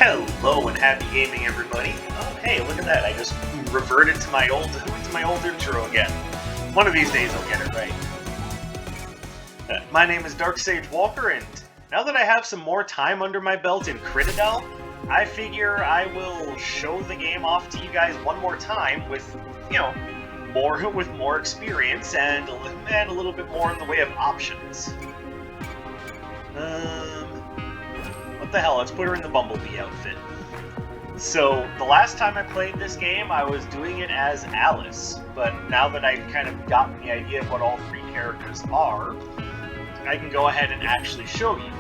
Hello and happy gaming, everybody. Oh, hey, look at that. I just reverted to my old intro again. One of these days I'll get it right. My name is Dark Sage Walker, and now that I have some more time under my belt in Critadel, I figure I will show the game off to you guys one more time with, more experience and a little bit more in the way of options. What the hell, let's put her in the Bumblebee outfit. So, the last time I played this game, I was doing it as Alice, but now that I've kind of gotten the idea of what all three characters are, I can go ahead and actually show you.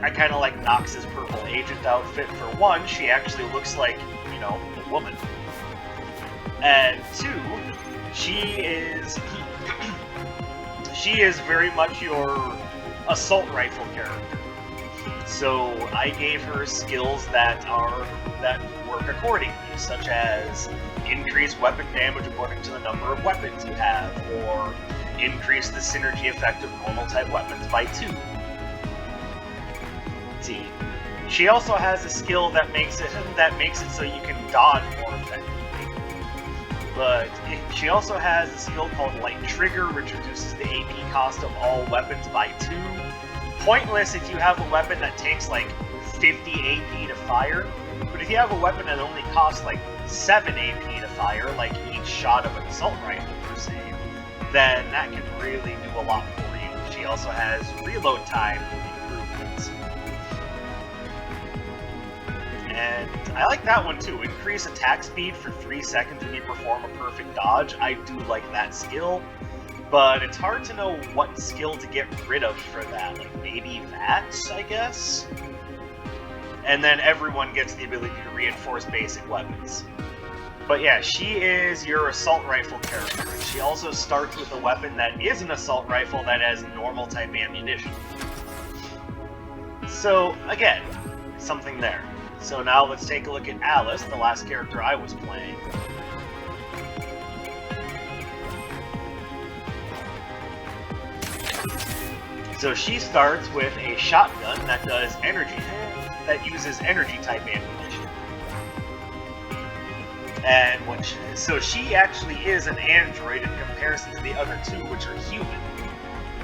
I kind of like Nox's purple agent outfit. For one, she actually looks like, a woman. And two, she is very much your assault rifle character. So I gave her skills that work accordingly, such as increase weapon damage according to the number of weapons you have, or increase the synergy effect of normal type weapons by 2. See, she also has a skill that makes it so you can dodge more effectively. But she also has a skill called Light Trigger, which reduces the AP cost of all weapons by 2. Pointless if you have a weapon that takes like 50 AP to fire, but if you have a weapon that only costs like 7 AP to fire, like each shot of an assault rifle per se, then that can really do a lot for you. She also has reload time improvements. And I like that one too. Increase attack speed for 3 seconds when you perform a perfect dodge. I do like that skill. But it's hard to know what skill to get rid of for that. Like, maybe that, I guess? And then everyone gets the ability to reinforce basic weapons. But yeah, she is your assault rifle character. And she also starts with a weapon that is an assault rifle that has normal type ammunition. So, again, something there. So now let's take a look at Alice, the last character I was playing. So she starts with a shotgun that uses energy type ammunition. And so she actually is an android in comparison to the other two, which are human.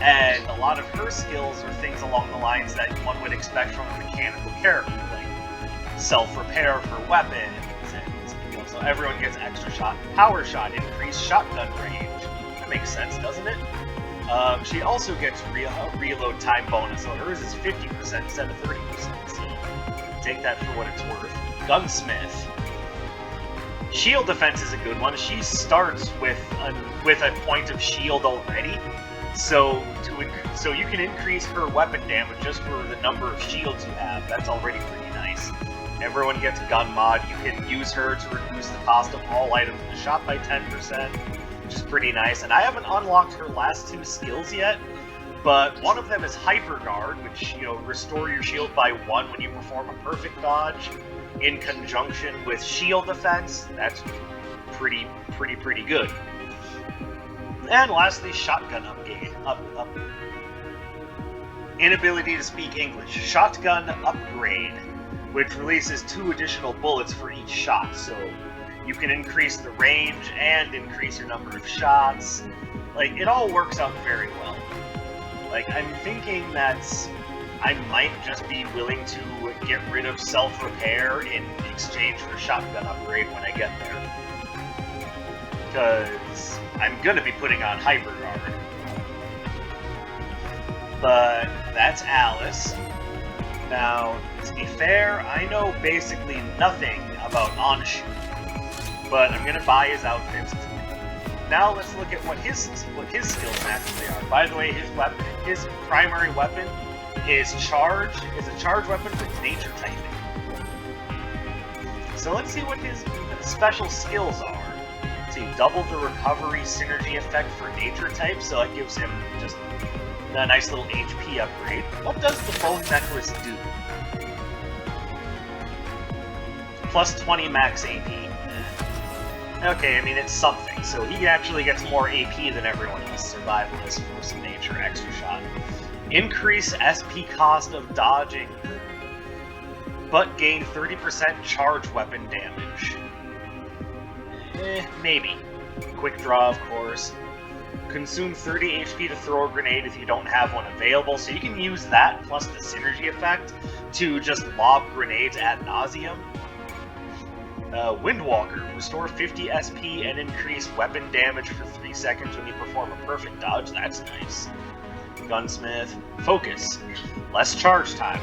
And a lot of her skills are things along the lines that one would expect from a mechanical character, like self-repair for weapons, and so everyone gets extra shot, power shot, increased shotgun range. That makes sense, doesn't it? She also gets reload time bonus, so hers is 50% instead of 30%, so take that for what it's worth. Gunsmith. Shield defense is a good one. She starts with a point of shield already, so you can increase her weapon damage just for the number of shields you have. That's already pretty nice. Everyone gets gun mod. You can use her to reduce the cost of all items in the shop by 10%. Which is pretty nice, and I haven't unlocked her last 2 skills yet, but one of them is Hyper Guard, which, restore your shield by 1 when you perform a perfect dodge, in conjunction with shield defense. That's pretty good. And lastly, Shotgun Upgrade. Inability to speak English. Shotgun Upgrade, which releases 2 additional bullets for each shot, so you can increase the range and increase your number of shots. Like, it all works out very well. Like, I'm thinking that I might just be willing to get rid of self-repair in exchange for shotgun upgrade when I get there. Because I'm gonna be putting on Hyper Guard. But that's Alice. Now, to be fair, I know basically nothing about Anshu, but I'm gonna buy his outfits. Now let's look at what his skills naturally are. By the way, his primary weapon is a charge weapon with nature typing. So let's see what his special skills are. Let's see, double the recovery synergy effect for nature type, so that gives him just a nice little HP upgrade. What does the bone necklace do? Plus 20 max AP. Okay, I mean, it's something. So he actually gets more AP than everyone else. Survivalist for some nature extra shot. Increase SP cost of dodging. but gain 30% charge weapon damage. Maybe. Quick draw, of course. Consume 30 HP to throw a grenade if you don't have one available, so you can use that plus the synergy effect to just lob grenades ad nauseum. Windwalker. Restore 50 SP and increase weapon damage for 3 seconds when you perform a perfect dodge. That's nice. Gunsmith. Focus. Less charge time.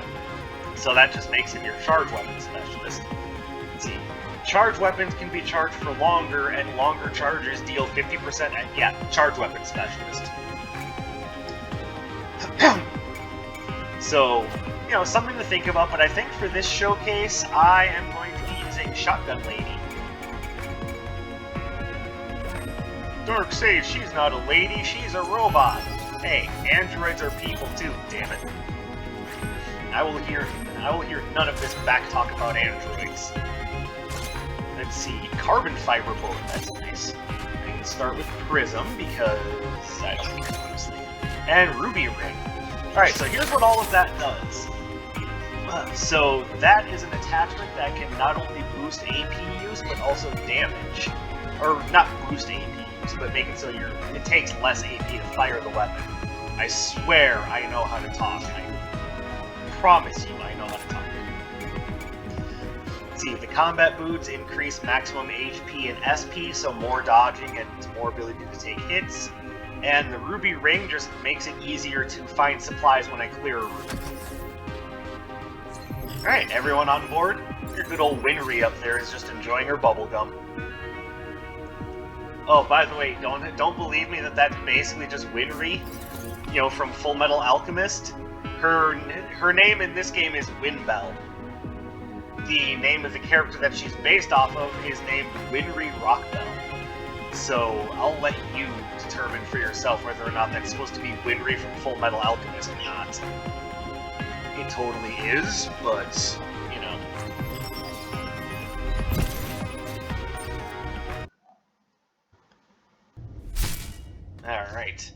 So that just makes him your charge weapon specialist. Let's see. Charge weapons can be charged for longer, and longer charges deal 50%. Yeah, charge weapon specialist. So, you know, something to think about, but I think for this showcase, I am going to be using Shotgun Lady. Dork says she's not a lady, she's a robot. Hey, androids are people too, damn it. I will hear none of this back talk about androids. Let's see, carbon fiber bullet, that's nice. I can start with Prism because I don't care, honestly. And Ruby Ring. Alright, so here's what all of that does. So that is an attachment that can not only boost AP use, but also damage. Or not boost AP use, but make it so it takes less AP to fire the weapon. I swear I know how to talk. I promise you I know how to talk. See, the combat boots increase maximum HP and SP, so more dodging and more ability to take hits. And the Ruby Ring just makes it easier to find supplies when I clear a room. Alright, everyone on board? Your good old Winry up there is just enjoying her bubblegum. Oh, by the way, don't believe me that that's basically just Winry, you know, from Full Metal Alchemist. Her name in this game is Winbell. The name of the character that she's based off of is named Winry Rockbell. So I'll let you determine for yourself whether or not that's supposed to be Winry from Full Metal Alchemist or not. It totally is, but, you know. Alright.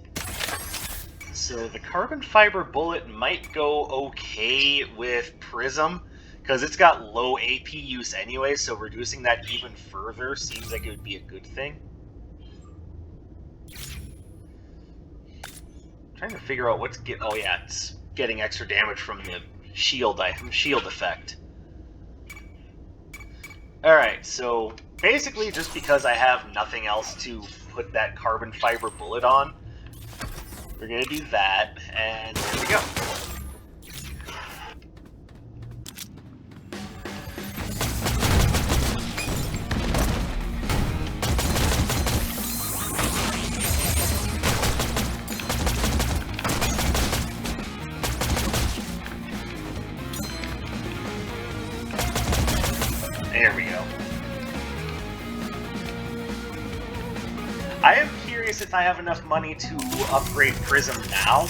So the carbon fiber bullet might go okay with Prism, because it's got low AP use anyway, so reducing that even further seems like it would be a good thing. I'm trying to figure out what's oh yeah, it's getting extra damage from the shield effect. Alright, so basically just because I have nothing else to put that carbon fiber bullet on, we're gonna do that, and there we go. There we go. I am curious if I have enough money to upgrade Prism now.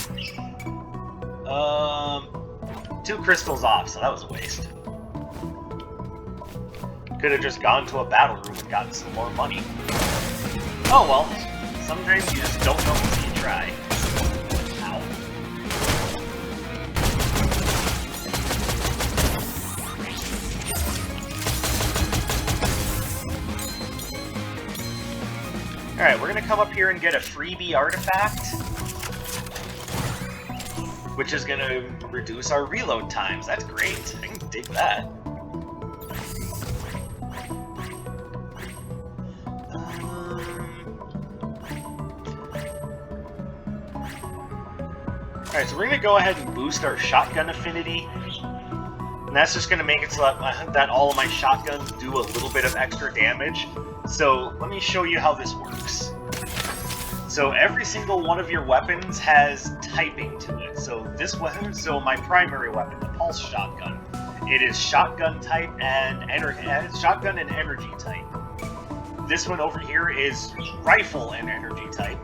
2 crystals off, so that was a waste. Could have just gone to a battle room and gotten some more money. Oh well, sometimes you just don't know until you try. Ow. Alright, we're gonna come up here and get a freebie artifact, which is gonna reduce our reload times. That's great. I can dig that. Alright, so we're gonna go ahead and boost our shotgun affinity. And that's just gonna make it so that all of my shotguns do a little bit of extra damage. So let me show you how this works. So every single one of your weapons has typing to it. So this weapon, so my primary weapon, the pulse shotgun, it is shotgun type and shotgun and energy type. This one over here is rifle and energy type,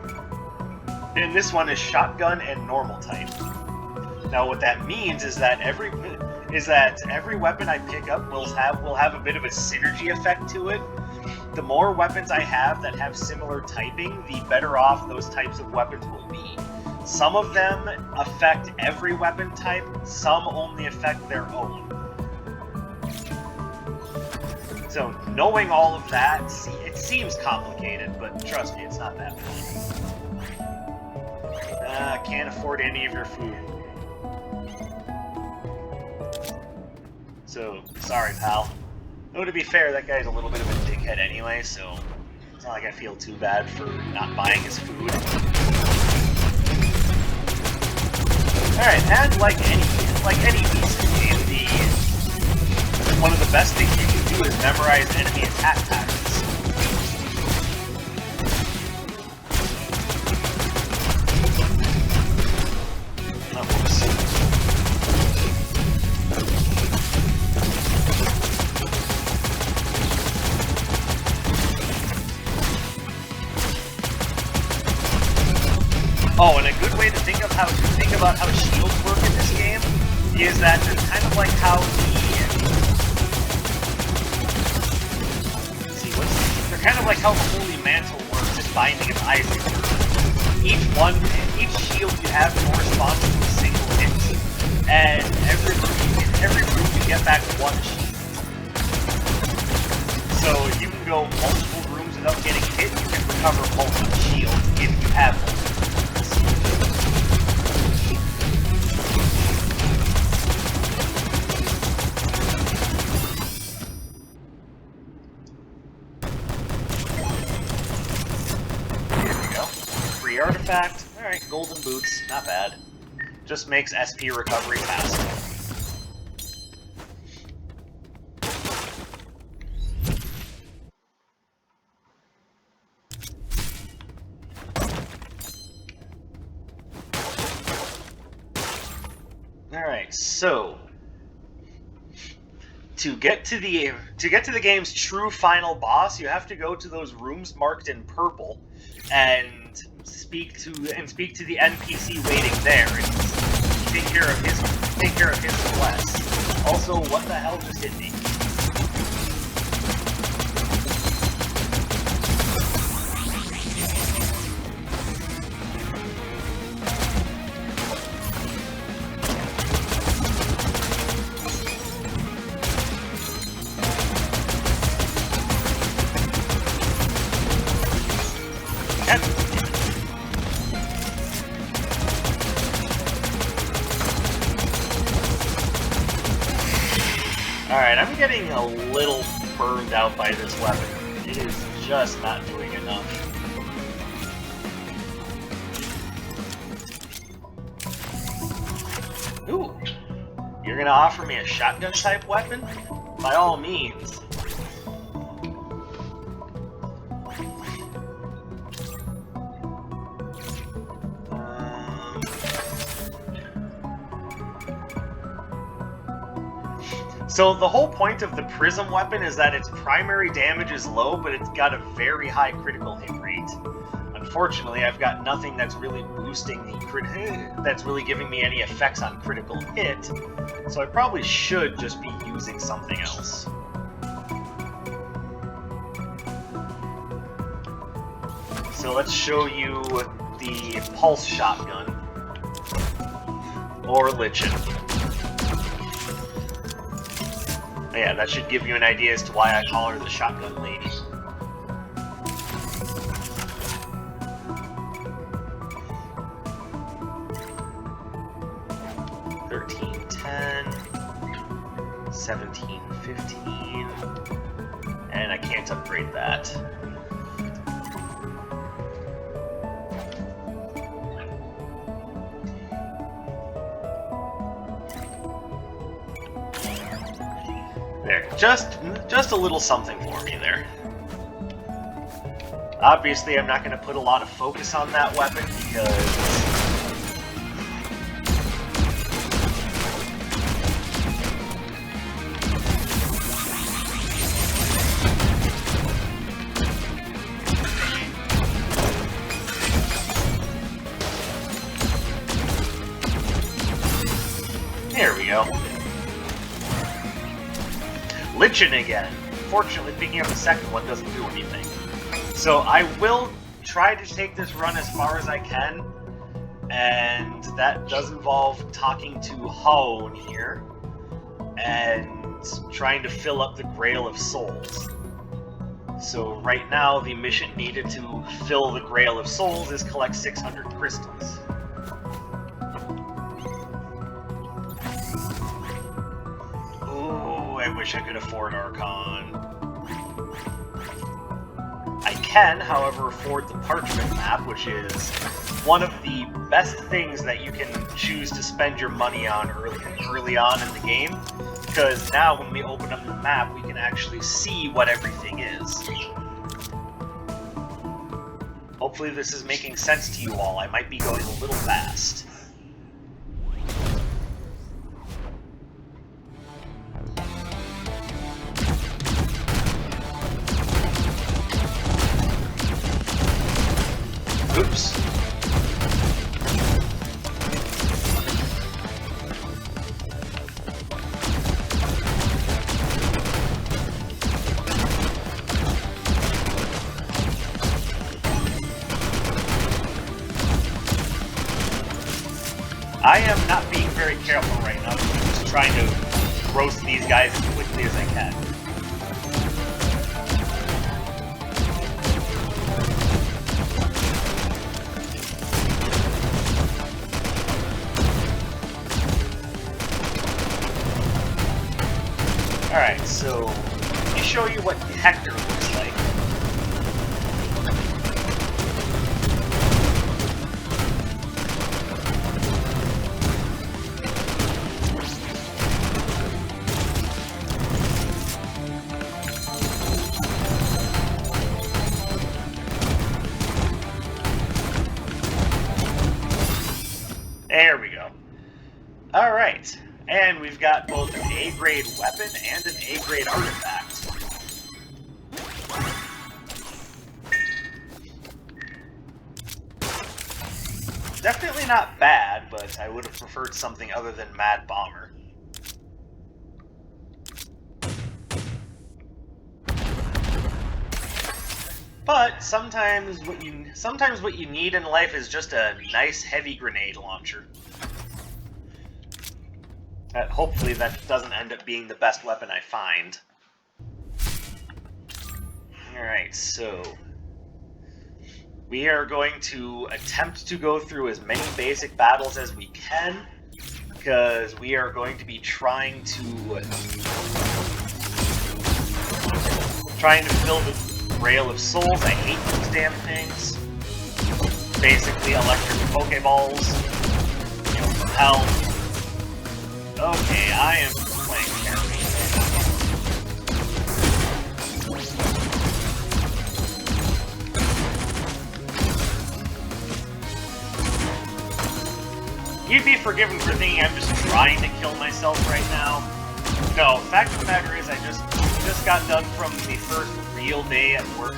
and this one is shotgun and normal type. Now what that means is that every weapon I pick up will have a bit of a synergy effect to it. The more weapons I have that have similar typing, the better off those types of weapons will be. Some of them affect every weapon type, some only affect their own. So, knowing all of that, it seems complicated, but trust me, it's not that bad. Can't afford any of your food. So, sorry, pal. Though, to be fair, that guy's a little bit of a dickhead anyway, so it's not like I feel too bad for not buying his food. Alright, and like any decent game, one of the best things you can do is memorize enemy attack patterns. Oh, whoops. Oh, and a good way to think about how shields work in this game is that they're kind of like how they're kind of like how the Holy Mantle works in Binding of Isaac. Each shield you have corresponds to a single hit, and in every room you get back one shield. So if you can go multiple rooms without getting hit, you can recover multiple shields if you have multiple. Artifact. Alright, golden boots. Not bad. Just makes SP recovery faster. Alright, so to get to the game's true final boss, you have to go to those rooms marked in purple and speak to the NPC waiting there and take care of his requests. Also, what the hell just hit me? Alright, I'm getting a little burned out by this weapon. It is just not doing enough. Ooh, you're gonna offer me a shotgun type weapon? By all means. So the whole point of the prism weapon is that its primary damage is low, but it's got a very high critical hit rate. Unfortunately, I've got nothing that's really boosting the that's really giving me any effects on critical hit, so I probably should just be using something else. So let's show you the pulse shotgun, or Lichen. Yeah, that should give you an idea as to why I call her the Shotgun Lady. $13.10, $17.15, and I can't upgrade that. There, just a little something for me there. Obviously, I'm not going to put a lot of focus on that weapon because there we go. Lichen again. Fortunately, picking up the second one doesn't do anything. So I will try to take this run as far as I can, and that does involve talking to Hone here, and trying to fill up the Grail of Souls. So right now, the mission needed to fill the Grail of Souls is collect 600 crystals. Ooh, I wish I could afford Archon. I can, however, afford the Parchment map, which is one of the best things that you can choose to spend your money on early on in the game, because now when we open up the map, we can actually see what everything is. Hopefully this is making sense to you all. I might be going a little fast. Oops. I am not being very careful right now. I'm just trying to roast these guys as quickly as I can. Alright, so let me show you what Hector looks like. There we go. Alright. And we've got both an A-grade weapon and an A-grade artifact. Definitely not bad, but I would have preferred something other than Mad Bomber. But sometimes what you need in life is just a nice heavy grenade launcher. Hopefully that doesn't end up being the best weapon I find. Alright, so we are going to attempt to go through as many basic battles as we can, because we are going to be trying to fill the Grail of Souls. I hate these damn things. Basically electric Pokeballs. You know, from hell. Okay, I am playing carefully. You'd be forgiven for thinking I'm just trying to kill myself right now. No, fact of the matter is I just got done from the first real day at work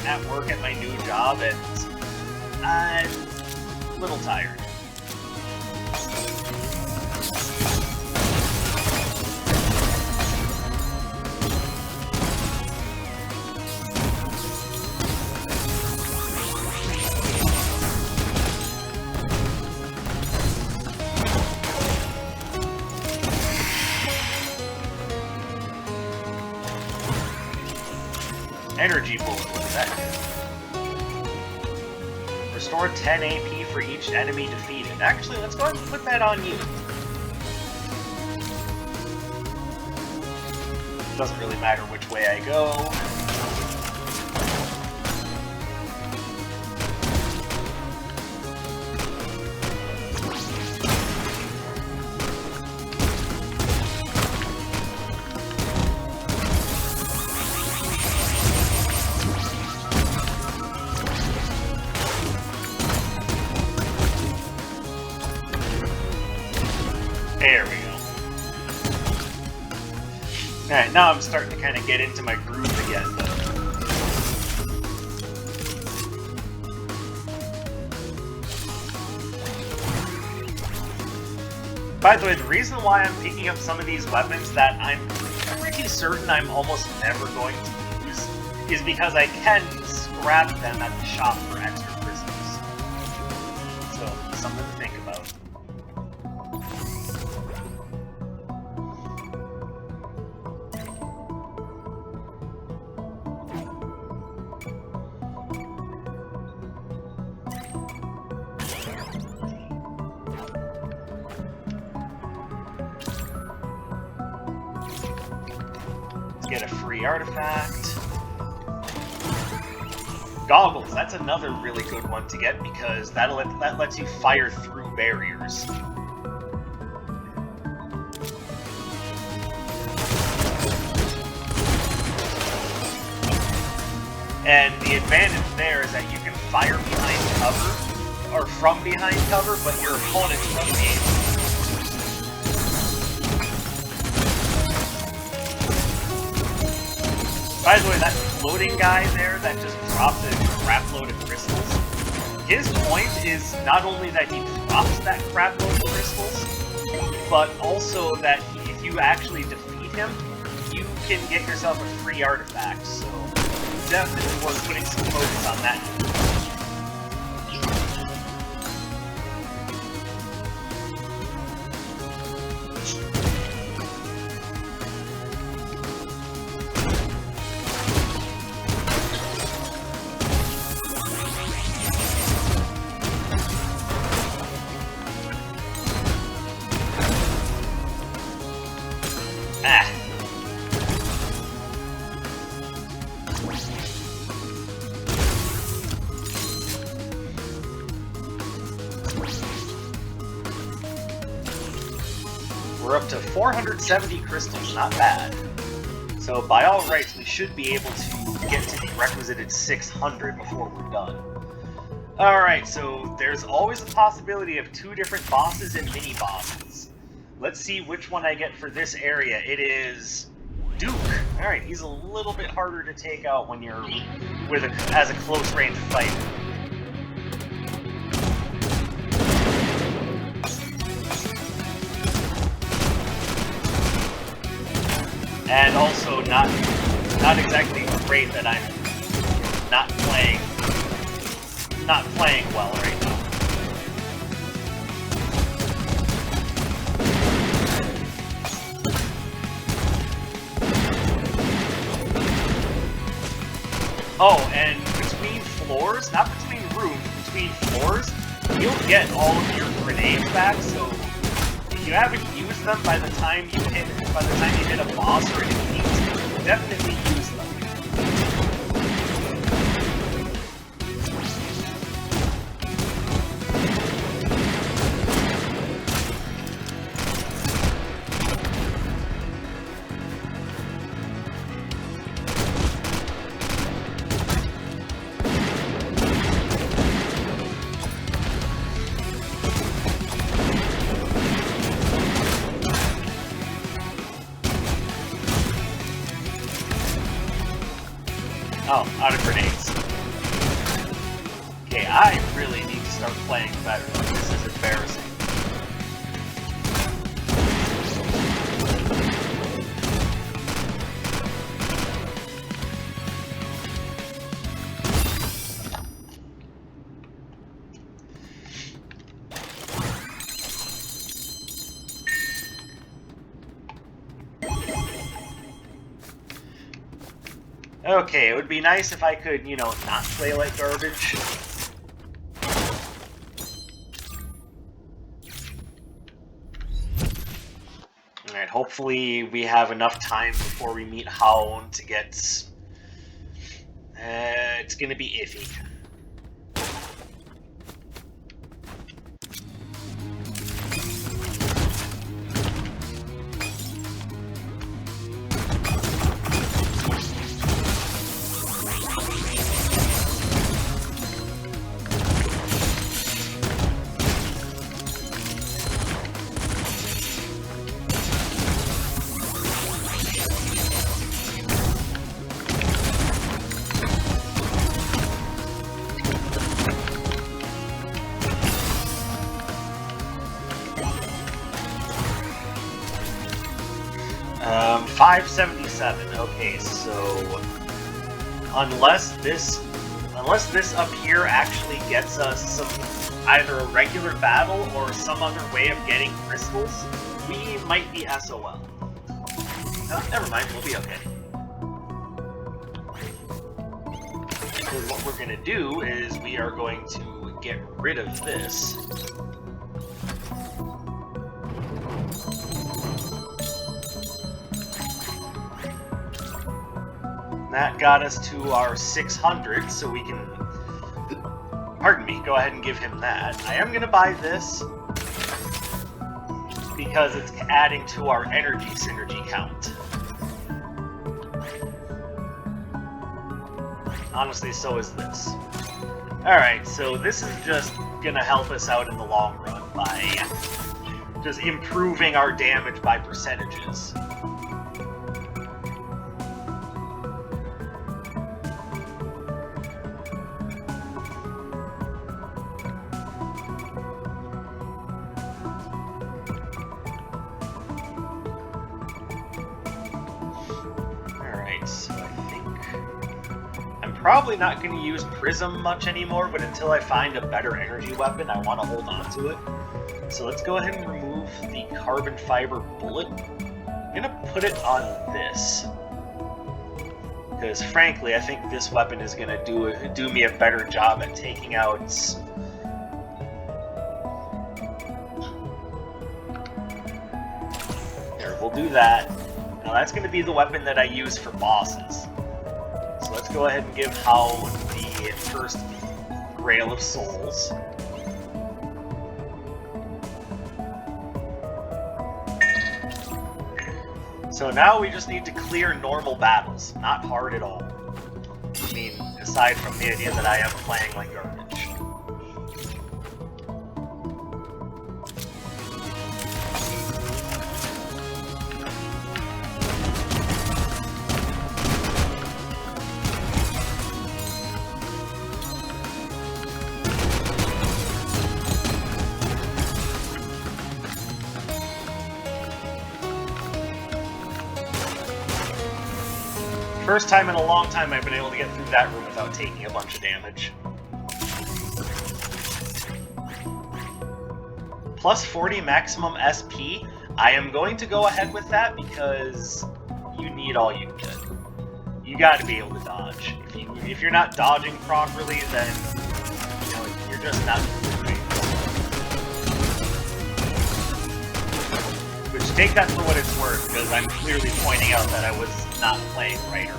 at my new job, and I'm a little tired. Energy bullet, what's that? Restore 10 AP for each enemy defeated. Actually, let's go ahead and put that on you. Doesn't really matter which way I go. There we go. Alright, now I'm starting to kind of get into my groove again. By the way, the reason why I'm picking up some of these weapons that I'm pretty certain I'm almost never going to use is because I can scrap them at the shop for extra crystals. So, something to think about. get a free artifact. Goggles, that's another really good one to get because that lets you fire through barriers. And the advantage there is that you can fire behind cover, or from behind cover, but your opponent won't be able to. By the way, that floating guy there that just dropped a crap load of crystals, his point is not only that he drops that crap load of crystals, but also that if you actually defeat him, you can get yourself a free artifact, so definitely worth putting some focus on that. We're up to 470 crystals, not bad. So by all rights, we should be able to get to the requisited 600 before we're done. Alright, so there's always the possibility of 2 different bosses and mini-bosses. Let's see which one I get for this area. It is Duke. Alright, he's a little bit harder to take out when you're as a close-range fighter. And also not exactly great that I'm not playing well right now. Oh, and between floors, not between rooms, between floors, you'll get all of your grenades back, so if you haven't used them by the time you hit a boss or a defeat, definitely use them. Oh, out of grenades. Okay, I really need to start playing better. This is embarrassing. Okay, it would be nice if I could, you know, not play like garbage. Alright, hopefully we have enough time before we meet Hound to get... it's gonna be iffy. Um, 577. Okay, so unless this up here actually gets us some either a regular battle or some other way of getting crystals, we might be SOL. Oh, never mind, we'll be okay. Because what we're gonna do is we are going to get rid of this. that got us to our 600, so we can, pardon me, go ahead and give him that. I am going to buy this because it's adding to our energy synergy count. Honestly, so is this. Alright, so this is just going to help us out in the long run by just improving our damage by percentages. So I think I'm probably not going to use Prism much anymore, but until I find a better energy weapon, I want to hold on to it. So let's go ahead and remove the carbon fiber bullet. I'm going to put it on this, because frankly, I think this weapon is going to do me a better job at taking out... There, we'll do that. Now that's going to be the weapon that I use for bosses. So let's go ahead and give Hao the first Grail of Souls. So now we just need to clear normal battles. Not hard at all. I mean, aside from the idea that I am playing like garbage. First time in a long time I've been able to get through that room without taking a bunch of damage. Plus 40 maximum SP. I am going to go ahead with that because you need all you get. You got to be able to dodge. If you're not dodging properly, then you know, you're just not moving. Which, take that for what it's worth, because I'm clearly pointing out that I was not playing right earlier.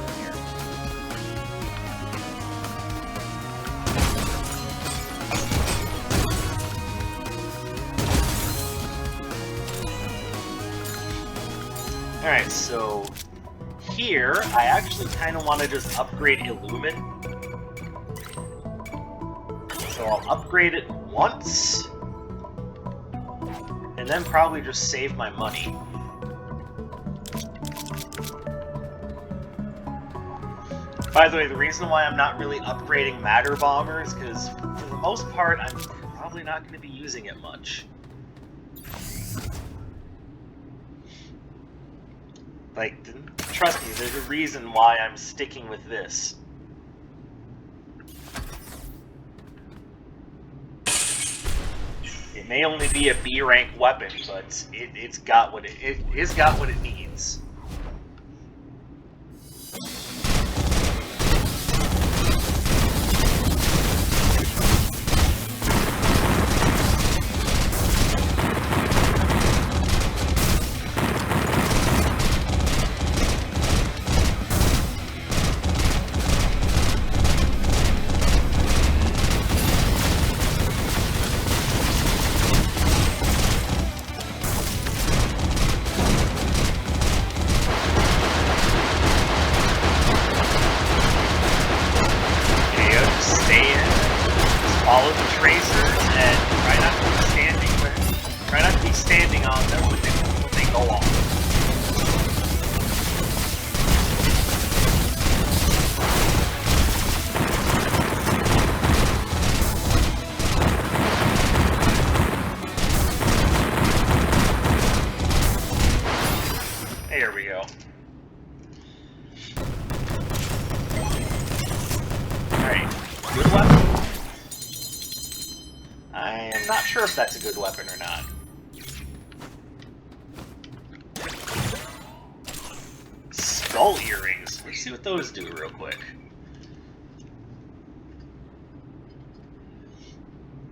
Alright, so here, I actually kind of want to just upgrade Illumine. So I'll upgrade it once, and then probably just save my money. By the way, the reason why I'm not really upgrading Matter Bomber is because, for the most part, I'm probably not going to be using it much. Like, trust me, there's a reason why I'm sticking with this. It may only be a B rank weapon, but it's got what it's got what it needs. There we go. Alright, good weapon. I am not sure if that's a good weapon or not. Skull earrings. Let's see what those do real quick.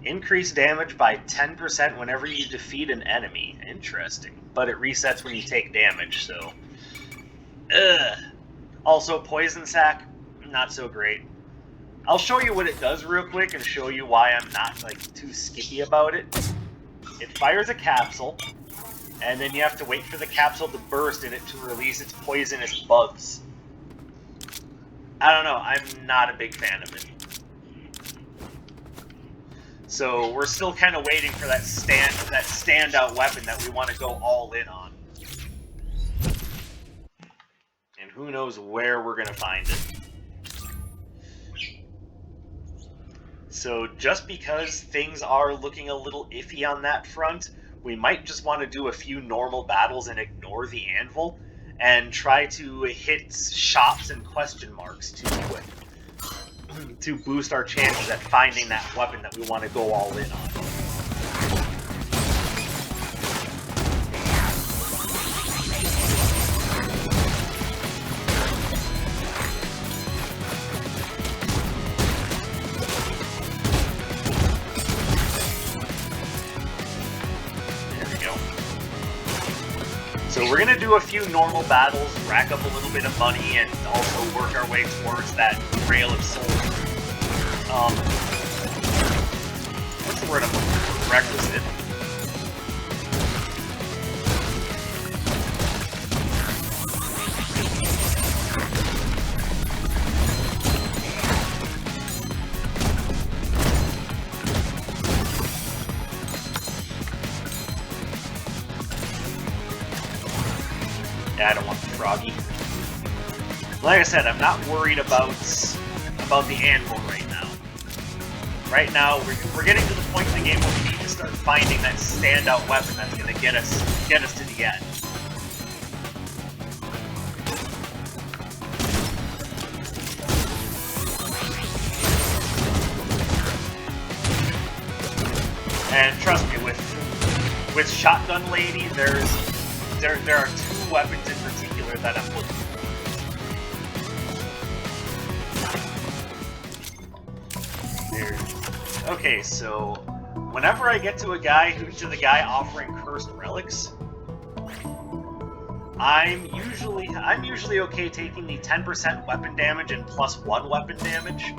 Increase damage by 10% whenever you defeat an enemy. Interesting. But it resets when you take damage, so... Also, Poison Sac, not so great. I'll show you what it does real quick and show you why I'm not like too skippy about it. It fires a capsule, and then you have to wait for the capsule to burst in it to release its poisonous bugs. I don't know, I'm not a big fan of it. So we're still kind of waiting for that standout weapon that we want to go all in on. And who knows where we're going to find it. So just because things are looking a little iffy on that front, we might just want to do a few normal battles and ignore the anvil, and try to hit shops and question marks to boost our chances at finding that weapon that we want to go all in on. So we're going to do a few normal battles, rack up a little bit of money, and also work our way towards that Grail of Souls. What's the word I'm looking for? Requisite. Yeah, I don't want the froggy. Like I said, I'm not worried about the anvil right now. Right now, we're getting to the point in the game where we need to start finding that standout weapon that's going to get us to the end. And trust me, with Shotgun Lady, there are two weapons in particular that I'm looking for. Okay, so whenever I get to the guy offering cursed relics, I'm usually okay taking the 10% weapon damage and +1 weapon damage.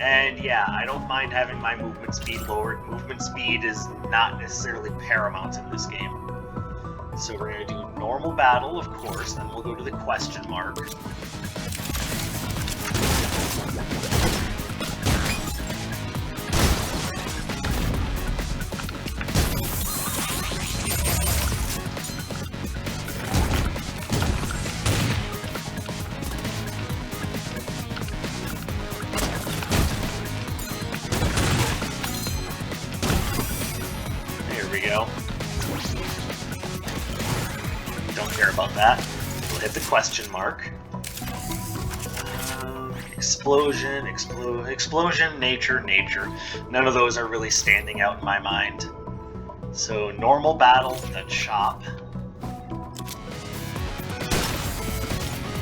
And yeah, I don't mind having my movement speed lowered. Movement speed is not necessarily paramount in this game. So we're going to do normal battle, of course, then we'll go to the question mark. There we go. Don't care about that. We'll hit the question mark. Explosion, nature. None of those are really standing out in my mind. So normal battle, then shop.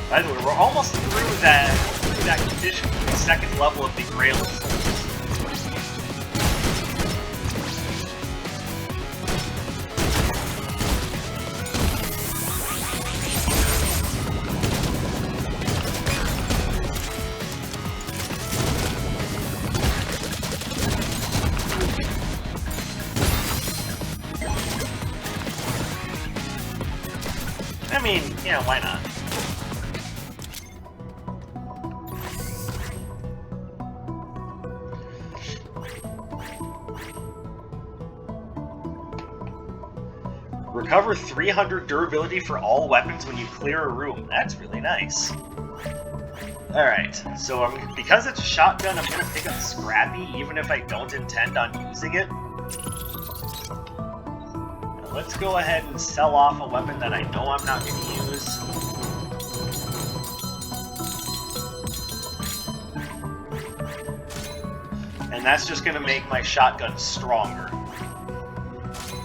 By the way, we're almost through that condition for the second level of the Grail of Souls. I mean, yeah, why not? Recover 300 durability for all weapons when you clear a room. That's really nice. Alright, so because it's a shotgun, I'm going to pick up Scrappy, even if I don't intend on using it. Let's go ahead and sell off a weapon that I know I'm not going to use. And that's just going to make my shotgun stronger.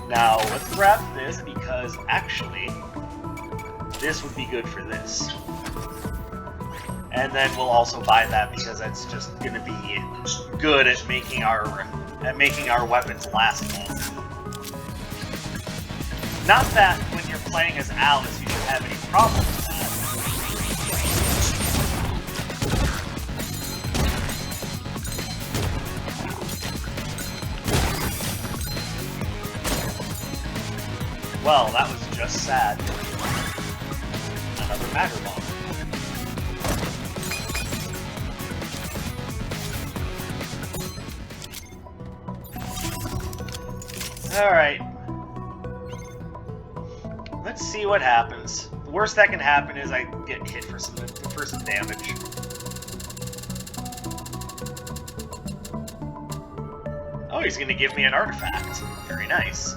Now, let's grab this because actually, this would be good for this. And then we'll also buy that because that's just going to be good at making our weapons last long. Not that when you're playing as Alice you should have any problem with that. Well, that was just sad. Another matter bomb. Alright. Let's see what happens. The worst that can happen is I get hit for some damage. Oh, he's gonna give me an artifact. Very nice.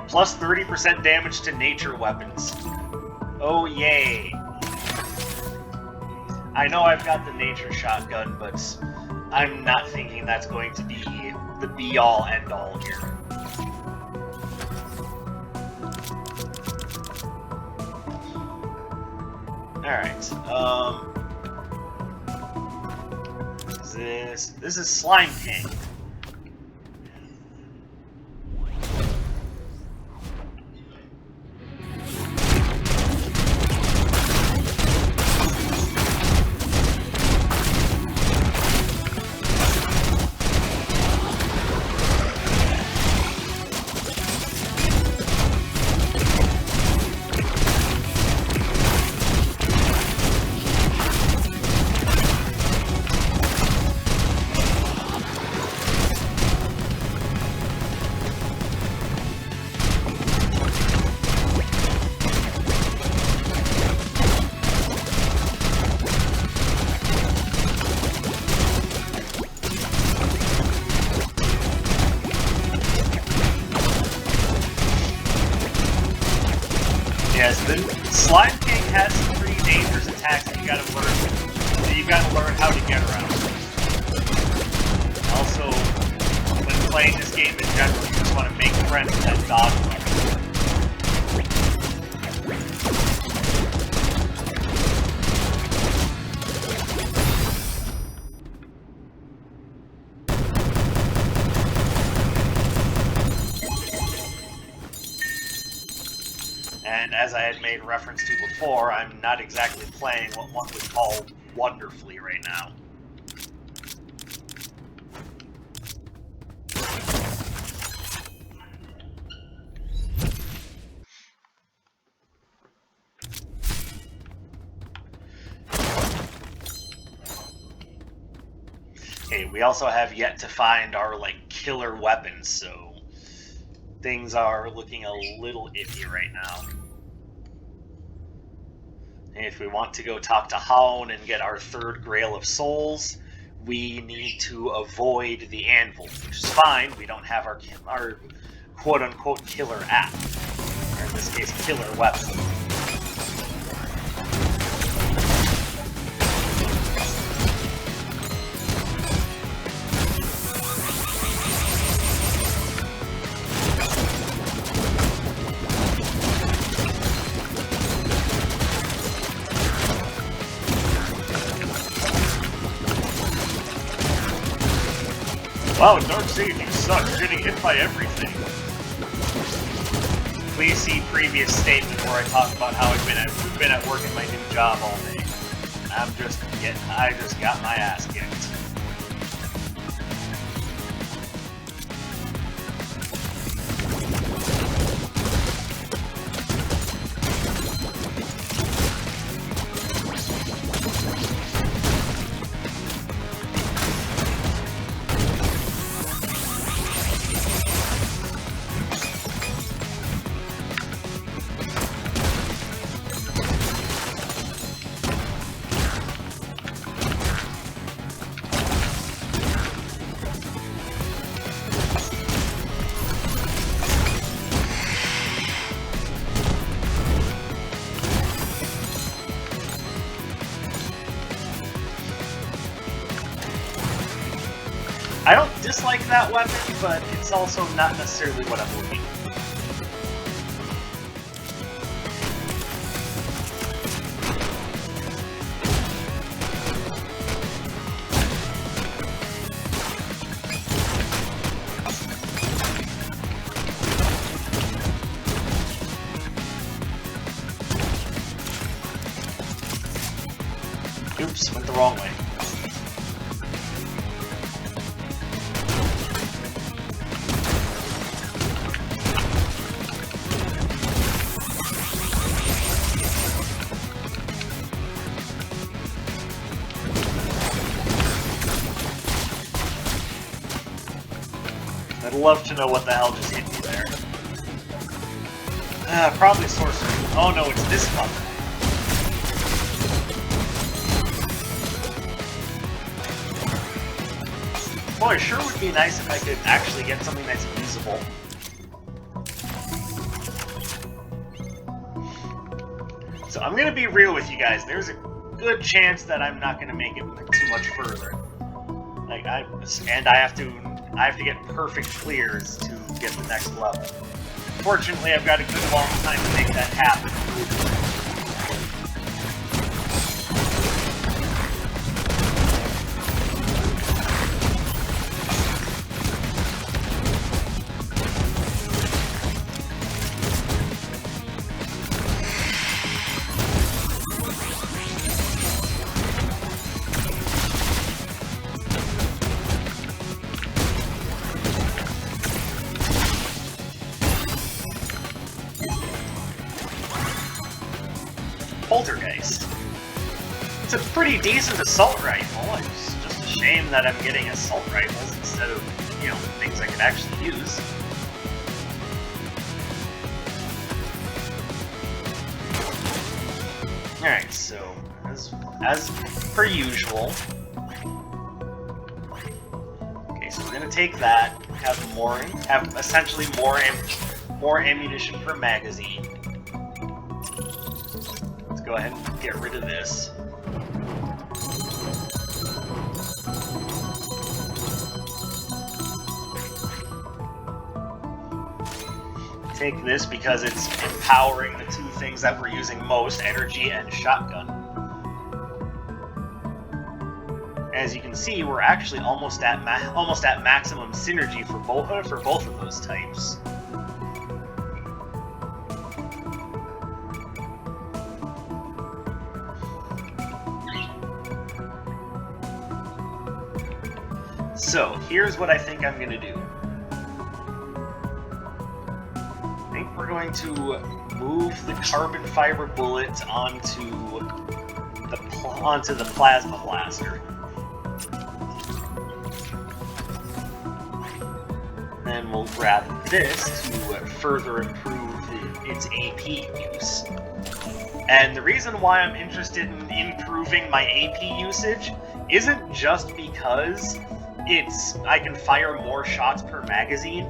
Plus 30% damage to nature weapons. Oh, yay. I know I've got the nature shotgun, but I'm not thinking that's going to be the be-all, end-all here. Alright, This is Slime King. Yes, the Slime King has some pretty dangerous attacks that you gotta learn how to get around. Also, when playing this game in general, you just want to make friends that dodge them. And as I had made reference to before, I'm not exactly playing what one would call wonderfully right now. Okay, we also have yet to find our, killer weapons, so things are looking a little iffy right now. If we want to go talk to Haon and get our third Grail of Souls, we need to avoid the Anvil, which is fine. We don't have our quote-unquote killer app, or in this case, killer weapon. Wow, Darkseid, you suck. You're getting hit by everything. Please see previous statement where I talk about how I've been at work in my new job all day. I just got my ass kicked. I don't dislike that weapon, but it's also not necessarily what I'm looking for. Oops, went the wrong way. love to know what the hell just hit me there. Probably sorcery. Oh no, it's this button. Boy, it sure would be nice if I could actually get something that's usable. So I'm gonna be real with you guys. There's a good chance that I'm not gonna make it too much further. Like I have to get perfect clears to get the next level. Fortunately, I've got a good long time to make that happen. Poltergeist. It's a pretty decent assault rifle. It's just a shame that I'm getting assault rifles instead of, you know, things I could actually use. Alright, so, as per usual. Okay, so we're gonna take that, have essentially more ammunition per magazine. Go ahead and get rid of this. Take this because it's empowering the two things that we're using most, energy and shotgun. As you can see, we're actually almost at maximum synergy for both of those types. So, here's what I think I'm going to do. I think we're going to move the carbon fiber bullet onto the plasma blaster. Then we'll grab this to further improve its AP use. And the reason why I'm interested in improving my AP usage isn't just because I can fire more shots per magazine,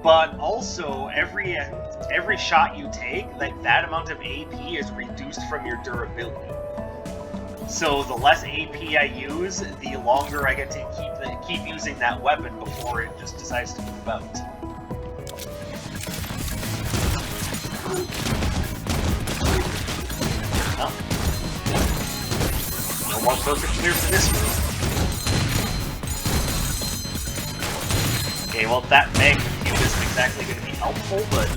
but also every shot you take, like that amount of AP is reduced from your durability. So the less AP I use, the longer I get to keep using that weapon before it just decides to move out. Oh. No more perfect clear for this one. Okay, well, that magnitude isn't exactly going to be helpful, but...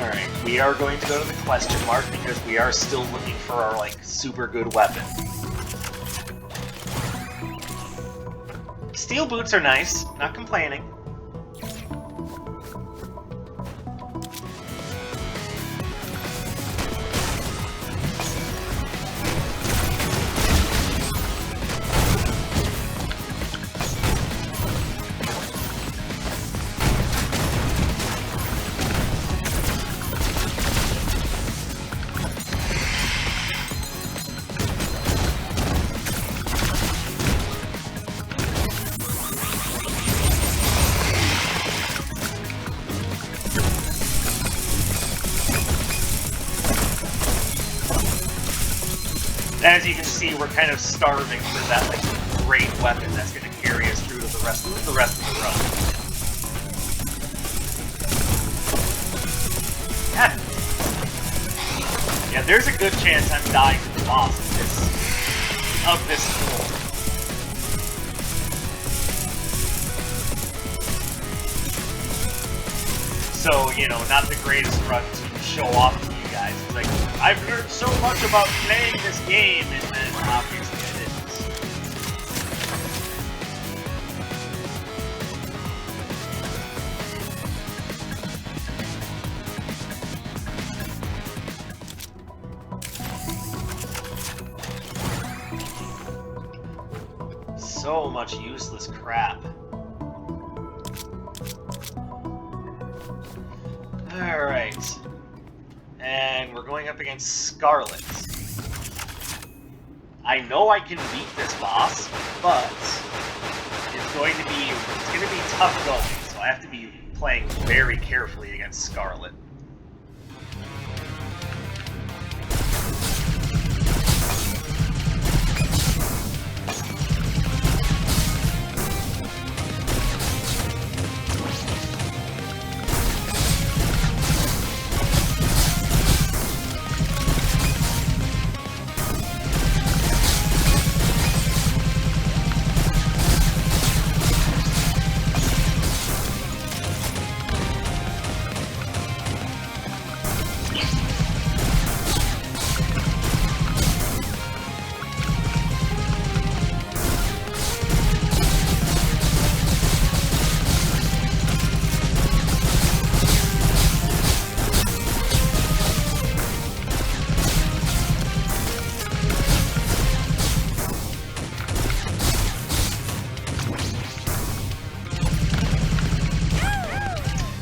Alright, we are going to go to the question mark because we are still looking for our, like, super good weapon. Steel boots are nice, not complaining. As you can see, we're kind of starving for that like great weapon that's going to carry us through to the rest of the run. Yeah, there's a good chance I'm dying to the boss of this floor. So, you know, not the greatest run to show off to you guys. guys. It's like, I've heard so much about playing this game, and then obviously it is. So much useless crap. Alright. And we're going up against Scarlet. I know I can beat this boss, but it's going to be tough going, so I have to be playing very carefully against Scarlet.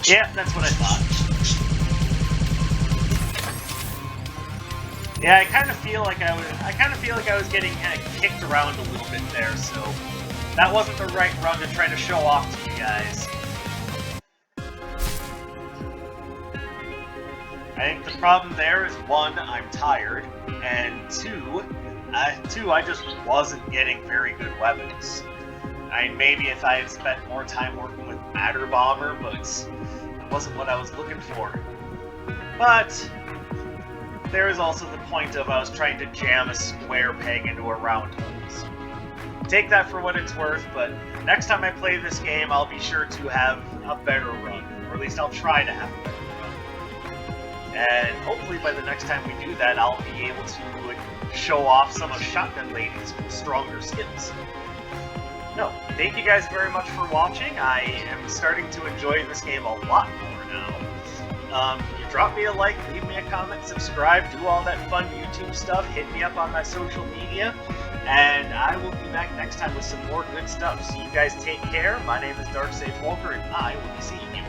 Yeah, that's what I thought. Yeah, I kind of feel like I was getting kind of kicked around a little bit there, so that wasn't the right run to try to show off to you guys. I think the problem there is, one, I'm tired, and two, I just wasn't getting very good weapons. I mean, maybe if I had spent more time working with Matter Bomber, but that wasn't what I was looking for. But there is also the point of I was trying to jam a square peg into a round hole. So take that for what it's worth, but next time I play this game, I'll be sure to have a better run, or at least I'll try to have a better run. And hopefully by the next time we do that, I'll be able to show off some of Shotgun Lady's stronger skills. No, thank you guys very much for watching. I am starting to enjoy this game a lot more now. You drop me a like, leave me a comment, subscribe, do all that fun YouTube stuff, hit me up on my social media, and I will be back next time with some more good stuff. So you guys take care. My name is Dark Sage Walker, and I will be seeing you